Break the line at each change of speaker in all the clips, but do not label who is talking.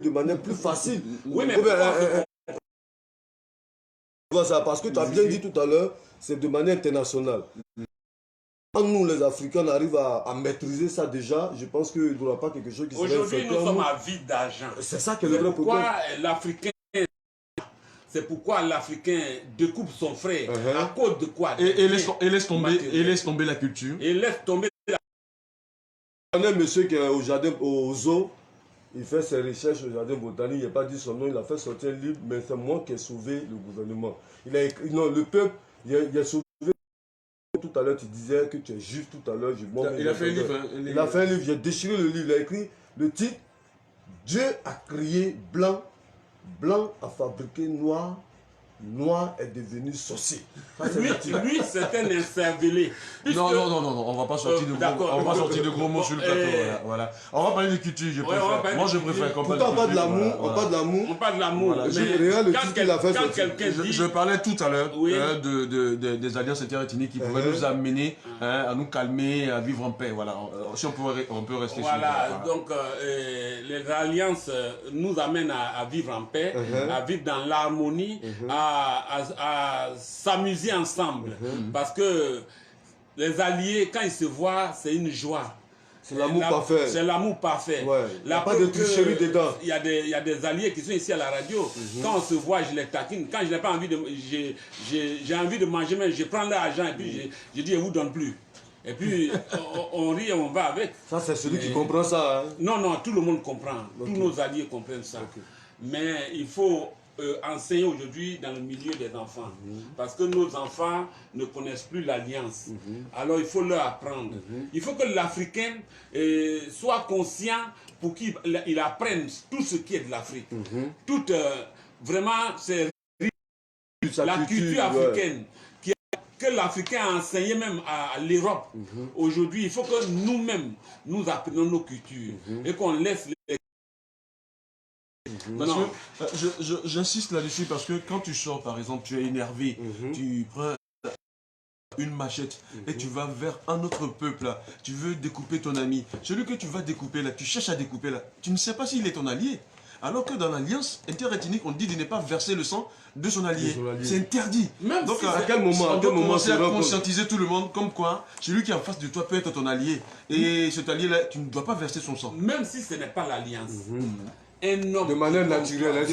de manière plus facile.
Oui, mais
ça, parce que tu as bien dit tout à l'heure, c'est de manière internationale. Quand nous, les Africains, on arrive à maîtriser ça déjà, je pense qu'il n'y aura pas quelque chose qui se
aujourd'hui, nous sommes à vide d'argent.
C'est ça qui est le vrai problème.
C'est pourquoi l'Africain découpe son frère. À cause de quoi?
Et laisse tomber la culture.
Et laisse tomber la...
Il y a un monsieur qui est au jardin, au zoo, il fait ses recherches au jardin botanique, il n'a pas dit son nom, il a fait sortir un livre, mais c'est moi qui ai sauvé le gouvernement. Il a écrit, non, le peuple, il a sauvé. Tout à l'heure, tu disais que tu es juif tout à l'heure.
Il a fait un livre.
Il a fait un livre, j'ai déchiré le livre, il a écrit le titre, Dieu a créé blanc, blanc a fabriqué noir, noir est devenu sorcier.
Lui, c'est un incervelé.
Non, on va pas sortir de gros mots sur le plateau. Voilà. On va parler de culture, je préfère. Moi, je préfère qu'on parle de culture.
On parle d'amour, on parle d'amour.
On parle d'amour.
Quand
quelqu'un dit...
Je parlais tout à l'heure des alliances interethniques qui pourraient nous amener à nous calmer, à vivre en paix. Voilà. Si on peut rester sur ça.
Voilà, donc les alliances nous amènent à vivre en paix, à vivre dans l'harmonie, à s'amuser ensemble. Parce que les alliés, quand ils se voient, c'est une joie.
C'est l'amour parfait.
C'est l'amour parfait.
Ouais. Il n'y a pas de tricherie dedans.
Il y a des alliés qui sont ici à la radio. Quand on se voit, je les taquine. Quand je n'ai pas envie de... J'ai envie de manger, mais je prends l'argent et puis je dis, je ne vous donne plus. Et puis, on rit et on va avec.
Ça, c'est celui qui comprend ça. Hein?
Non, tout le monde comprend. Tous nos alliés comprennent ça. Mais il faut enseigner aujourd'hui dans le milieu des enfants. Parce que nos enfants ne connaissent plus l'alliance. Alors, il faut leur apprendre. Il faut que l'Africain soit conscient pour qu'il apprenne tout ce qui est de l'Afrique. Vraiment, c'est la culture africaine. Que l'Africain a enseigné même à l'Europe. Aujourd'hui, il faut que nous-mêmes, nous apprenions nos cultures et qu'on laisse les...
J'insiste là-dessus parce que quand tu sors, par exemple, tu es énervé, tu prends une machette et tu vas vers un autre peuple, là. Tu veux découper ton ami. Celui que tu vas découper, là, tu cherches à découper, là, tu ne sais pas s'il est ton allié. Alors que dans l'alliance interethnique, on dit de ne pas verser le sang de son allié. C'est interdit.
Même
donc,
si
à
quel moment,
on doit commencer à conscientiser tout le monde comme quoi celui qui est en face de toi peut être ton allié. Et cet allié-là, tu ne dois pas verser son sang.
Même si ce n'est pas l'alliance. Un homme
de manière naturelle.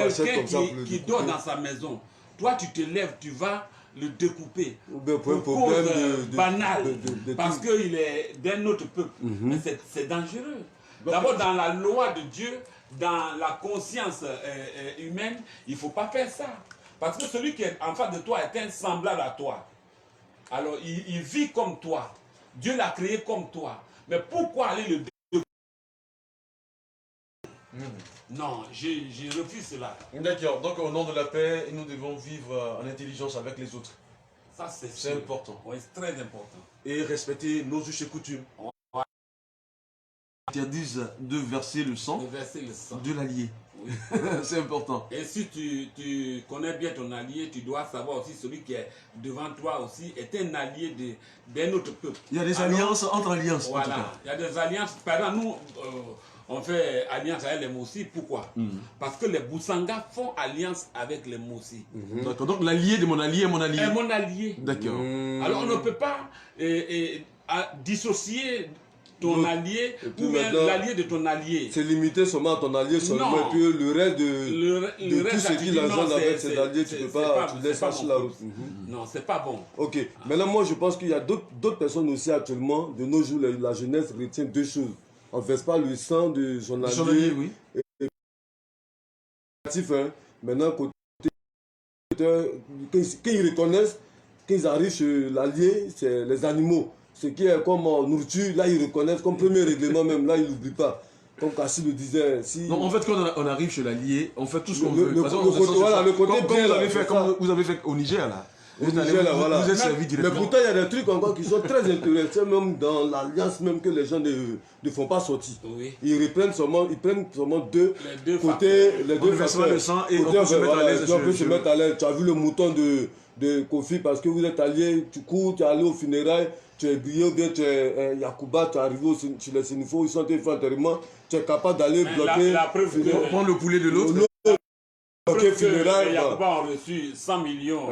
Quelqu'un qui dort dans sa maison. Toi, tu te lèves, tu vas le découper. Pour cause banale. Parce qu'il est d'un autre peuple. Mais c'est dangereux. D'abord, dans la loi de Dieu, dans la conscience humaine, il ne faut pas faire ça. Parce que celui qui est en face de toi est un semblable à toi. Alors, il vit comme toi. Dieu l'a créé comme toi. Mais pourquoi aller le découper? Non, je refuse cela.
D'accord. Donc, au nom de la paix, nous devons vivre en intelligence avec les autres.
Ça, c'est
important.
Oui, c'est très important.
Et respecter nos us et coutumes. Interdisent de verser le sang de l'allié. Oui. C'est important.
Et si tu connais bien ton allié, tu dois savoir aussi celui qui est devant toi aussi est un allié d'un autre peuple.
Il y a des alliances entre alliances.
Voilà, il y a des alliances. Par exemple, nous, on fait alliance avec les Moussi. Pourquoi? Parce que les Boussanga font alliance avec les Moussi.
D'accord, donc l'allié de mon allié est mon allié.
Est mon allié.
D'accord.
Alors on ne peut pas dissocier ton allié ou bien l'allié de ton allié.
C'est limité seulement à ton allié seulement et puis le reste de tout ce qui l'engendre avec ses alliés, tu ne peux pas, tu laisses ça sur la route.
Non, c'est pas bon.
Ok, maintenant moi je pense qu'il y a d'autres personnes aussi actuellement, de nos jours, la jeunesse retient deux choses. On ne verse pas le sang de son allié.
Oui.
Maintenant, quand ils reconnaissent qu'ils arrivent chez l'allié, c'est les animaux. Ce qui est comme nourriture, là ils reconnaissent comme premier règlement même, là ils n'oublient pas. Comme Kassi le disait. Si...
Non, en fait, quand on arrive chez l'allié, on fait tout ce qu'on veut.
Le côté
comme vous avez fait au Niger là.
Au Niger, là, voilà.
Vous êtes servi directement.
Mais pourtant, il y a des trucs encore qui sont très intéressants, même dans l'alliance, même que les gens ne font pas sortir.
Oui.
Ils prennent seulement deux côtés, les deux
facteurs. Le sang et
on peut se mettre à l'aise. Tu as vu le mouton de Kofi parce que vous êtes alliés, tu cours, tu es allé au funérailles, tu es grillé ou bien tu es Yacouba, tu es arrivé sur les Sénifaux, ils sont en train de faire enterrement, tu es capable d'aller bloquer.
La preuve que...
Prendre le poulet de l'autre.
Les Yacouba ont reçu 100 millions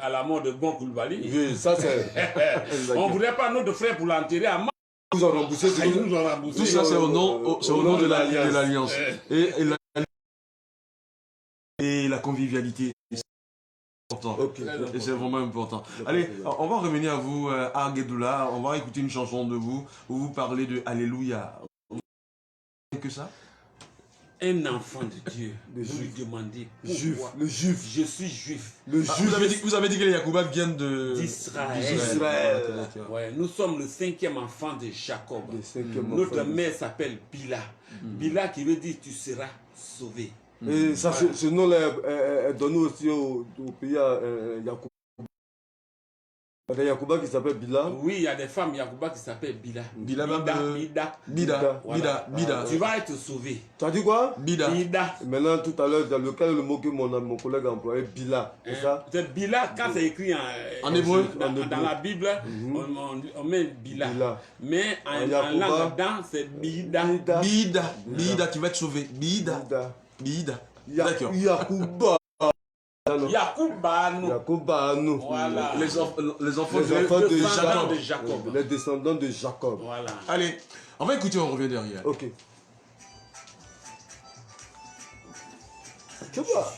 à la mort de Bon Koulibaly.
Oui, ça c'est...
On ne voudrait pas notre frère pour l'enterrer à Mali.
Ils nous ont remboursé.
Ils nous ont remboursé.
Tout ça, c'est au nom de l'Alliance. Et la convivialité. C'est important.
Okay.
Et c'est vraiment important. Allez, on va revenir à vous, à Guédoula. On va écouter une chanson de vous où vous parlez de Alléluia. Que ça?
Un enfant de Dieu, vous lui demandez pourquoi.
Le juif.
Je suis juif.
Le juif.
Vous avez dit que les Yacouba viennent
d'Israël. Ouais, nous sommes le 5e enfant de Jacob. Notre mère s'appelle Bila. Bila qui veut dire tu seras sauvé.
Et ça, ce nom-là est donné aussi au pays Yacouba. Il y a des Yacouba qui s'appellent Bila.
Oui, il y a des femmes Yacouba qui s'appellent Bila.
Bida.
Tu vas être sauvé.
Tu as dit quoi?
Bida.
Maintenant, tout à l'heure, dans le cas, le mot que mon collègue a employé, Bila. C'est ça?
C'est Bila, quand c'est écrit
en hébreu.
Dans la Bible, on met Bila. Mais en langue dedans, c'est Bida.
Bida, tu vas être sauvé. Bida.
D'accord. Yacouba, nous.
Voilà.
Les enfants
de Jacob.
Les descendants de Jacob.
Voilà.
Allez, on va écouter, on revient derrière.
Ok. Tu vois?